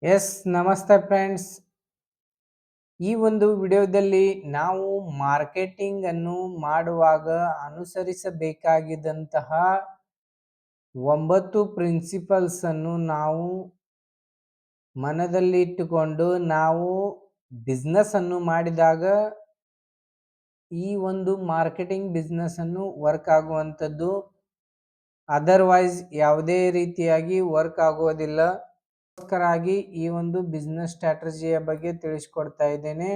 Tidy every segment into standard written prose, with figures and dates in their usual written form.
S ನಮಸ್ತೆ friends. ಈ ಒಂದು ವಿಡಿಯೋದಲ್ಲಿ ನಾವು ಮಾರ್ಕೆಟಿಂಗ್ ಅನ್ನು ಮಾಡುವಾಗ ಅನುಸರಿಸಬೇಕಾಗಿದ್ದಂತಹ 9 ಪ್ರಿನ್ಸಿಪಲ್ಸ್ ಅನ್ನು ನಾವು ಮನದಲ್ಲಿಟ್ಟುಕೊಂಡು ನಾವು ಬಿಸ್ನೆಸ್ ಅನ್ನು ಮಾಡಿದಾಗ ಈ ಒಂದು ಮಾರ್ಕೆಟಿಂಗ್ ಬಿಸ್ನೆಸ್ ಅನ್ನು ವರ್ಕ್ ಆಗುವಂಥದ್ದು. ಅದರ್ವೈಸ್ ಯಾವುದೇ ರೀತಿಯಾಗಿ ವರ್ಕ್ ಆಗೋದಿಲ್ಲ. ಅದಕ್ಕೋಸ್ಕರಾಗಿ ಈ ಒಂದು ಬಿಸ್ನೆಸ್ ಸ್ಟ್ರಾಟಜಿಯ ಬಗ್ಗೆ ತಿಳಿಸ್ಕೊಡ್ತಾ ಇದ್ದೇನೆ.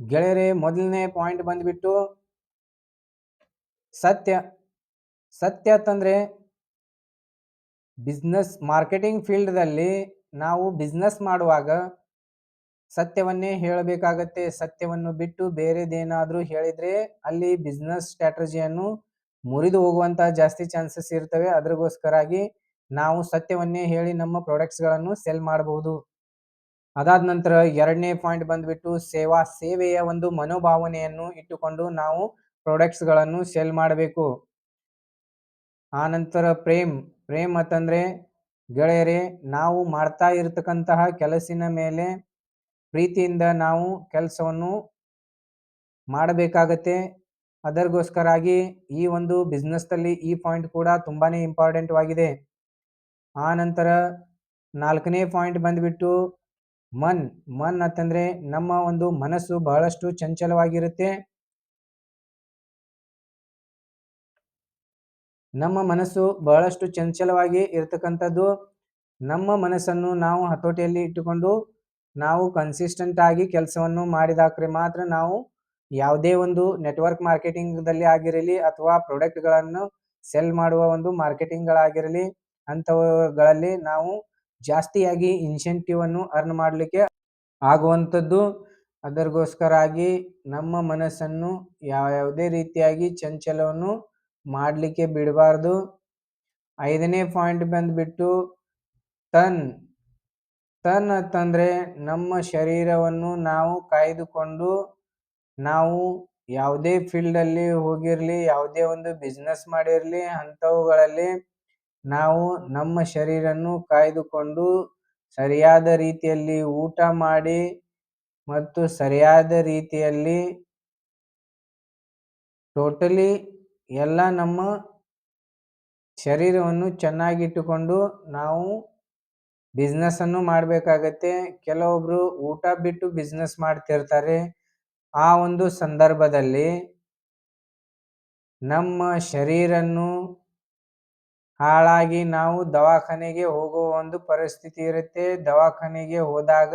ಗೆಳೆಯರೇ, ಮೊದಲನೇ ಪಾಯಿಂಟ್ ಬಂದ್ಬಿಟ್ಟು ಸತ್ಯ. ಸತ್ಯ ಅಂತಂದ್ರೆ ಬಿಸ್ನೆಸ್ ಮಾರ್ಕೆಟಿಂಗ್ ಫೀಲ್ಡ್ದಲ್ಲಿ ನಾವು ಬಿಸ್ನೆಸ್ ಮಾಡುವಾಗ ಸತ್ಯವನ್ನೇ ಹೇಳಬೇಕಾಗತ್ತೆ. ಸತ್ಯವನ್ನು ಬಿಟ್ಟು ಬೇರೆದೇನಾದ್ರೂ ಹೇಳಿದ್ರೆ ಅಲ್ಲಿ ಬಿಸ್ನೆಸ್ ಸ್ಟ್ರಾಟಜಿಯನ್ನು ಮುರಿದು ಹೋಗುವಂತಹ ಜಾಸ್ತಿ ಚಾನ್ಸಸ್ ಇರ್ತವೆ. ಅದಕ್ಕೋಸ್ಕರಾಗಿ ನಾವು ಸತ್ಯವನ್ನೇ ಹೇಳಿ ನಮ್ಮ ಪ್ರಾಡಕ್ಟ್ಸ್ಗಳನ್ನು ಸೆಲ್ ಮಾಡಬಹುದು. ಅದಾದ ನಂತರ ಎರಡನೇ ಪಾಯಿಂಟ್ ಬಂದ್ಬಿಟ್ಟು ಸೇವೆಯ ಒಂದು ಮನೋಭಾವನೆಯನ್ನು ಇಟ್ಟುಕೊಂಡು ನಾವು ಪ್ರಾಡಕ್ಟ್ಸ್ಗಳನ್ನು ಸೆಲ್ ಮಾಡಬೇಕು. ಆ ನಂತರ ಪ್ರೇಮ್ ಅಂತಂದ್ರೆ ಗೆಳೆಯರೇ, ನಾವು ಮಾಡ್ತಾ ಇರತಕ್ಕಂತಹ ಕೆಲಸಿನ ಮೇಲೆ ಪ್ರೀತಿಯಿಂದ ನಾವು ಕೆಲಸವನ್ನು ಮಾಡಬೇಕಾಗತ್ತೆ. ಅದಕ್ಕೋಸ್ಕರಾಗಿ ಈ ಒಂದು ಬಿಸ್ನೆಸ್ನಲ್ಲಿ ಈ ಪಾಯಿಂಟ್ ಕೂಡ ತುಂಬಾನೇ ಇಂಪಾರ್ಟೆಂಟ್ ಆಗಿದೆ. ಆ ನಂತರ ನಾಲ್ಕನೇ ಪಾಯಿಂಟ್ ಬಂದ್ಬಿಟ್ಟು ಮನ್ ಅಂತಂದ್ರೆ ನಮ್ಮ ಒಂದು ಮನಸ್ಸು ಬಹಳಷ್ಟು ಚಂಚಲವಾಗಿರುತ್ತೆ. ನಮ್ಮ ಮನಸ್ಸು ಬಹಳಷ್ಟು ಚಂಚಲವಾಗಿ ಇರತಕ್ಕಂಥದ್ದು. ನಮ್ಮ ಮನಸ್ಸನ್ನು ನಾವು ಹತೋಟಿಯಲ್ಲಿ ಇಟ್ಟುಕೊಂಡು ನಾವು ಕನ್ಸಿಸ್ಟೆಂಟ್ ಆಗಿ ಕೆಲಸವನ್ನು ಮಾಡಿದಾಕ್ರೆ ಮಾತ್ರ ನಾವು ಯಾವುದೇ ಒಂದು ನೆಟ್ವರ್ಕ್ ಮಾರ್ಕೆಟಿಂಗ್ದಲ್ಲಿ ಆಗಿರಲಿ ಅಥವಾ ಪ್ರಾಡಕ್ಟ್ಗಳನ್ನು ಸೆಲ್ ಮಾಡುವ ಒಂದು ಮಾರ್ಕೆಟಿಂಗ್ಗಳಾಗಿರಲಿ ಅಂಥವುಗಳಲ್ಲಿ ನಾವು ಜಾಸ್ತಿಯಾಗಿ ಇನ್ಸೆಂಟಿವ್ ಅನ್ನು ಅರ್ನ್ ಮಾಡಲಿಕ್ಕೆ ಆಗುವಂಥದ್ದು. ಅದಕ್ಕೋಸ್ಕರಾಗಿ ನಮ್ಮ ಮನಸ್ಸನ್ನು ಯಾವುದೇ ರೀತಿಯಾಗಿ ಚಂಚಲವನ್ನು ಮಾಡಲಿಕ್ಕೆ ಬಿಡಬಾರ್ದು. ಐದನೇ ಪಾಯಿಂಟ್ ಬಂದ್ಬಿಟ್ಟು ತನ್ ಅಂತಂದ್ರೆ ನಮ್ಮ ಶರೀರವನ್ನು ನಾವು ಕಾಯ್ದುಕೊಂಡು ನಾವು ಯಾವುದೇ ಫೀಲ್ಡಲ್ಲಿ ಹೋಗಿರಲಿ, ಯಾವುದೇ ಒಂದು ಬಿಸ್ನೆಸ್ ಮಾಡಿರಲಿ, ಅಂಥವುಗಳಲ್ಲಿ ನಾವು ನಮ್ಮ ಶರೀರನ್ನು ಕಾಯ್ದುಕೊಂಡು ಸರಿಯಾದ ರೀತಿಯಲ್ಲಿ ಊಟ ಮಾಡಿ ಮತ್ತು ಸರಿಯಾದ ರೀತಿಯಲ್ಲಿ ಟೋಟಲಿ ಎಲ್ಲ ನಮ್ಮ ಶರೀರವನ್ನು ಚೆನ್ನಾಗಿಟ್ಟುಕೊಂಡು ನಾವು ಬಿಸ್ನೆಸ್ ಅನ್ನು ಮಾಡಬೇಕಾಗತ್ತೆ. ಕೆಲವೊಬ್ರು ಊಟ ಬಿಟ್ಟು ಬಿಸ್ನೆಸ್ ಮಾಡ್ತಿರ್ತಾರೆ. ಆ ಒಂದು ಸಂದರ್ಭದಲ್ಲಿ ನಮ್ಮ ಶರೀರನ್ನು ಹಾಳಾಗಿ ನಾವು ದವಾಖಾನೆಗೆ ಹೋಗುವ ಒಂದು ಪರಿಸ್ಥಿತಿ ಇರುತ್ತೆ. ದವಾಖಾನೆಗೆ ಹೋದಾಗ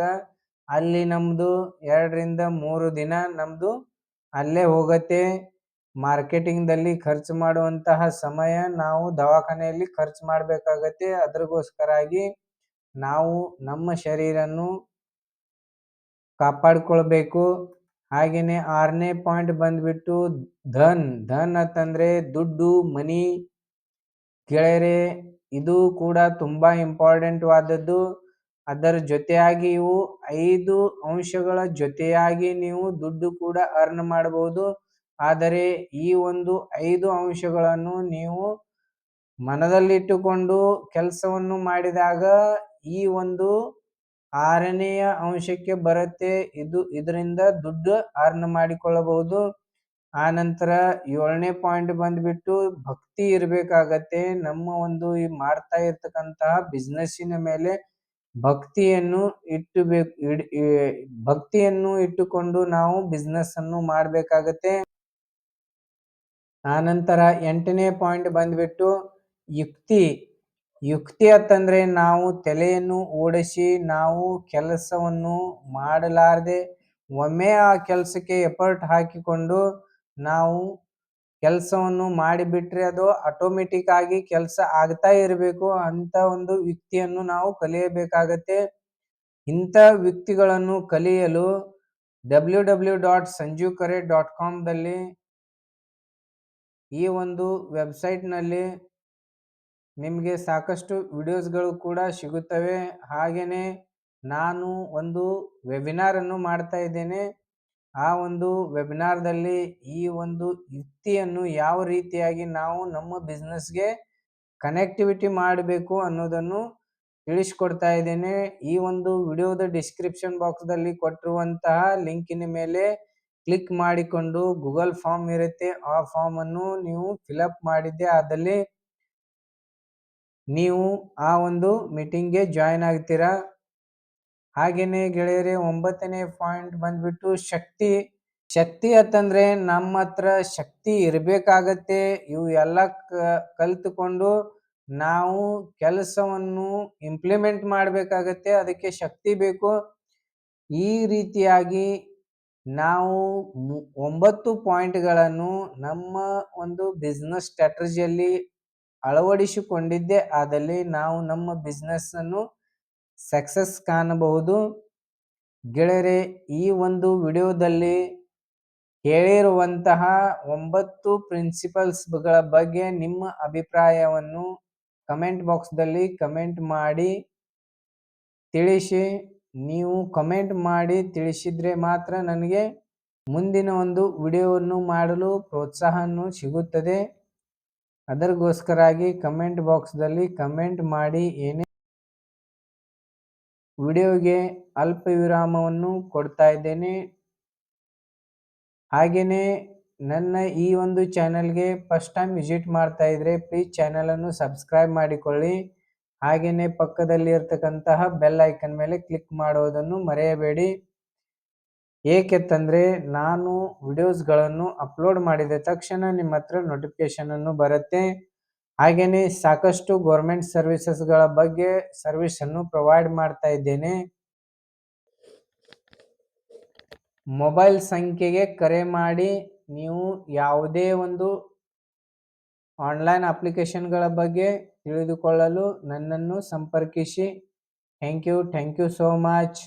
ಅಲ್ಲಿ ನಮ್ದು 2 ರಿಂದ 3 ದಿನ ನಮ್ದು ಅಲ್ಲೇ ಹೋಗತ್ತೆ. ಮಾರ್ಕೆಟಿಂಗ್ದಲ್ಲಿ ಖರ್ಚು ಮಾಡುವಂತಹ ಸಮಯ ನಾವು ದವಾಖಾನೆಯಲ್ಲಿ ಖರ್ಚು ಮಾಡಬೇಕಾಗತ್ತೆ. ಅದಕ್ಕೋಸ್ಕರಾಗಿ ನಾವು ನಮ್ಮ ಶರೀರನ್ನು ಕಾಪಾಡಿಕೊಳ್ಬೇಕು. ಹಾಗೇನೆ ಆರನೇ ಪಾಯಿಂಟ್ ಬಂದ್ಬಿಟ್ಟು ಧನ್ ಅಂತಂದ್ರೆ ದುಡ್ಡು, ಮನಿ. ಗೆಳೆಯರೇ, ಇದು ಕೂಡ ತುಂಬಾ ಇಂಪಾರ್ಟೆಂಟ್ ವಾದದ್ದು. ಅದರ ಜೊತೆಯಾಗಿ ಇವು 5 ಅಂಶಗಳ ಜೊತೆಯಾಗಿ ನೀವು ದುಡ್ಡು ಕೂಡ ಅರ್ನ್ ಮಾಡಬಹುದು. ಆದರೆ ಈ ಒಂದು 5 ಅಂಶಗಳನ್ನು ನೀವು ಮನದಲ್ಲಿಟ್ಟುಕೊಂಡು ಕೆಲಸವನ್ನು ಮಾಡಿದಾಗ ಈ ಒಂದು 6ನೆಯ ಅಂಶಕ್ಕೆ ಬರುತ್ತೆ. ಇದರಿಂದ ದುಡ್ಡು ಅರ್ನ್ ಮಾಡಿಕೊಳ್ಳಬಹುದು. ಆ ನಂತರ 7ನೇ ಪಾಯಿಂಟ್ ಬಂದ್ಬಿಟ್ಟು ಭಕ್ತಿ ಇರಬೇಕಾಗತ್ತೆ. ನಮ್ಮ ಒಂದು ಈ ಮಾಡ್ತಾ ಇರ್ತಕ್ಕಂತಹ ಬಿಸ್ನೆಸ್ಸಿನ ಮೇಲೆ ಭಕ್ತಿಯನ್ನು ಇಟ್ಟುಕೊಂಡು ನಾವು ಬಿಸ್ನೆಸ್ ಅನ್ನು ಮಾಡಬೇಕಾಗತ್ತೆ. ಆ ನಂತರ 8ನೇ ಪಾಯಿಂಟ್ ಬಂದ್ಬಿಟ್ಟು ಯುಕ್ತಿ ಅಂತಂದ್ರೆ ನಾವು ತಲೆಯನ್ನು ಓಡಿಸಿ ನಾವು ಕೆಲಸವನ್ನು ಮಾಡಲಾರದೆ ಒಮ್ಮೆ ಆ ಕೆಲಸಕ್ಕೆ ಎಫರ್ಟ್ ಹಾಕಿಕೊಂಡು ನಾವು ಕೆಲಸವನ್ನು ಮಾಡಿಬಿಟ್ರೆ ಅದು ಆಟೋಮೆಟಿಕ್ ಆಗಿ ಕೆಲಸ ಆಗ್ತಾ ಇರಬೇಕು. ಅಂತ ಒಂದು ಯುಕ್ತಿಯನ್ನು ನಾವು ಕಲಿಯಬೇಕಾಗತ್ತೆ. ಇಂಥ ಯುಕ್ತಿಗಳನ್ನು ಕಲಿಯಲು www.sanjeevkare.com ದಲ್ಲಿ ಈ ಒಂದು ವೆಬ್ಸೈಟ್ನಲ್ಲಿ ನಿಮಗೆ ಸಾಕಷ್ಟು ವಿಡಿಯೋಸ್ಗಳು ಕೂಡ ಸಿಗುತ್ತವೆ. ಹಾಗೆಯೇ ನಾನು ಒಂದು ವೆಬಿನಾರನ್ನು ಮಾಡ್ತಾ ಇದ್ದೇನೆ. ಆ ಒಂದು ವೆಬಿನಾರ್ದಲ್ಲಿ ಈ ಒಂದು ಯುಕ್ತಿಯನ್ನು ಯಾವ ರೀತಿಯಾಗಿ ನಾವು ನಮ್ಮ ಬಿಸ್ನೆಸ್ಗೆ ಕನೆಕ್ಟಿವಿಟಿ ಮಾಡಬೇಕು ಅನ್ನೋದನ್ನು ತಿಳಿಸ್ಕೊಡ್ತಾ ಇದ್ದೇನೆ. ಈ ಒಂದು ವಿಡಿಯೋದ ಡಿಸ್ಕ್ರಿಪ್ಷನ್ ಬಾಕ್ಸ್ದಲ್ಲಿ ಕೊಟ್ಟಿರುವಂತಹ ಲಿಂಕಿನ ಮೇಲೆ ಕ್ಲಿಕ್ ಮಾಡಿಕೊಂಡು ಗೂಗಲ್ ಫಾರ್ಮ್ ಇರುತ್ತೆ, ಆ ಫಾರ್ಮ್ ಅನ್ನು ನೀವು ಫಿಲಪ್ ಮಾಡಿದ್ದೆ ಆದಲ್ಲಿ ನೀವು ಆ ಒಂದು ಮೀಟಿಂಗ್ಗೆ ಜಾಯಿನ್ ಆಗ್ತೀರಾ. ಹಾಗೇನೆ ಗೆಳೆಯರೆ 9ನೇ ಪಾಯಿಂಟ್ ಬಂದ್ಬಿಟ್ಟು ಶಕ್ತಿ. ಶಕ್ತಿ ಅಂತಂದ್ರೆ ನಮ್ಮ ಹತ್ರ ಶಕ್ತಿ ಇರಬೇಕಾಗತ್ತೆ. ಇವು ಎಲ್ಲ ಕಲ್ತುಕೊಂಡು ನಾವು ಕೆಲಸವನ್ನು ಇಂಪ್ಲಿಮೆಂಟ್ ಮಾಡಬೇಕಾಗತ್ತೆ. ಅದಕ್ಕೆ ಶಕ್ತಿ ಬೇಕು. ಈ ರೀತಿಯಾಗಿ ನಾವು 9 ಪಾಯಿಂಟ್ಗಳನ್ನು ನಮ್ಮ ಒಂದು ಬಿಸ್ನೆಸ್ ಸ್ಟ್ರಾಟಜಿಯಲ್ಲಿ ಅಳವಡಿಸಿಕೊಂಡಿದ್ದೇ ಆದಲ್ಲಿ ನಾವು ನಮ್ಮ ಬಿಸ್ನೆಸ್ ಅನ್ನು ಸಕ್ಸಸ್ ಕಾಣಬಹುದು. ಗೆಳೆಯರೆ, ಈ ಒಂದು ವಿಡಿಯೋದಲ್ಲಿ ಹೇಳಿರುವಂತಹ 9 ಪ್ರಿನ್ಸಿಪಲ್ಸ್ಗಳ ಬಗ್ಗೆ ನಿಮ್ಮ ಅಭಿಪ್ರಾಯವನ್ನು ಕಮೆಂಟ್ ಬಾಕ್ಸ್ದಲ್ಲಿ ಕಮೆಂಟ್ ಮಾಡಿ ತಿಳಿಸಿ. ನೀವು ಕಮೆಂಟ್ ಮಾಡಿ ತಿಳಿಸಿದ್ರೆ ಮಾತ್ರ ನನಗೆ ಮುಂದಿನ ಒಂದು ವಿಡಿಯೋವನ್ನು ಮಾಡಲು ಪ್ರೋತ್ಸಾಹವನ್ನು ಸಿಗುತ್ತದೆ. ಅದಕ್ಕೋಸ್ಕರಾಗಿ ಕಮೆಂಟ್ ಬಾಕ್ಸ್ದಲ್ಲಿ ಕಮೆಂಟ್ ಮಾಡಿ. ಏನೇ ವಿಡಿಯೋಗೆ ಅಲ್ಪ ವಿರಾಮವನ್ನು ಕೊಡ್ತಾ ಇದ್ದೇನೆ. ಹಾಗೆಯೇ ನನ್ನ ಈ ಒಂದು ಚಾನಲ್ಗೆ ಫಸ್ಟ್ ಟೈಮ್ ವಿಸಿಟ್ ಮಾಡ್ತಾ ಇದ್ರೆ ಪ್ಲೀಸ್ ಚಾನಲನ್ನು ಸಬ್ಸ್ಕ್ರೈಬ್ ಮಾಡಿಕೊಳ್ಳಿ. ಹಾಗೆಯೇ ಪಕ್ಕದಲ್ಲಿ ಇರ್ತಕ್ಕಂತಹ ಬೆಲ್ ಐಕನ್ ಮೇಲೆ ಕ್ಲಿಕ್ ಮಾಡೋದನ್ನು ಮರೆಯಬೇಡಿ. ಏಕೆಂತಂದರೆ ನಾನು ವಿಡಿಯೋಸ್ಗಳನ್ನು ಅಪ್ಲೋಡ್ ಮಾಡಿದ ತಕ್ಷಣ ನಿಮ್ಮ ಹತ್ರ ನೋಟಿಫಿಕೇಶನ್ ಅನ್ನು ಬರುತ್ತೆ. ಹಾಗೆಯೇ ಸಾಕಷ್ಟು ಗೌರ್ಮೆಂಟ್ ಸರ್ವಿಸಸ್ಗಳ ಬಗ್ಗೆ ಸರ್ವಿಸನ್ನು ಪ್ರೊವೈಡ್ ಮಾಡ್ತಾ ಇದ್ದೇನೆ. ಮೊಬೈಲ್ ಸಂಖ್ಯೆಗೆ ಕರೆ ಮಾಡಿ ನೀವು ಯಾವುದೇ ಒಂದು ಆನ್ಲೈನ್ ಅಪ್ಲಿಕೇಶನ್ಗಳ ಬಗ್ಗೆ ತಿಳಿದುಕೊಳ್ಳಲು ನನ್ನನ್ನು ಸಂಪರ್ಕಿಸಿ. Thank you so much.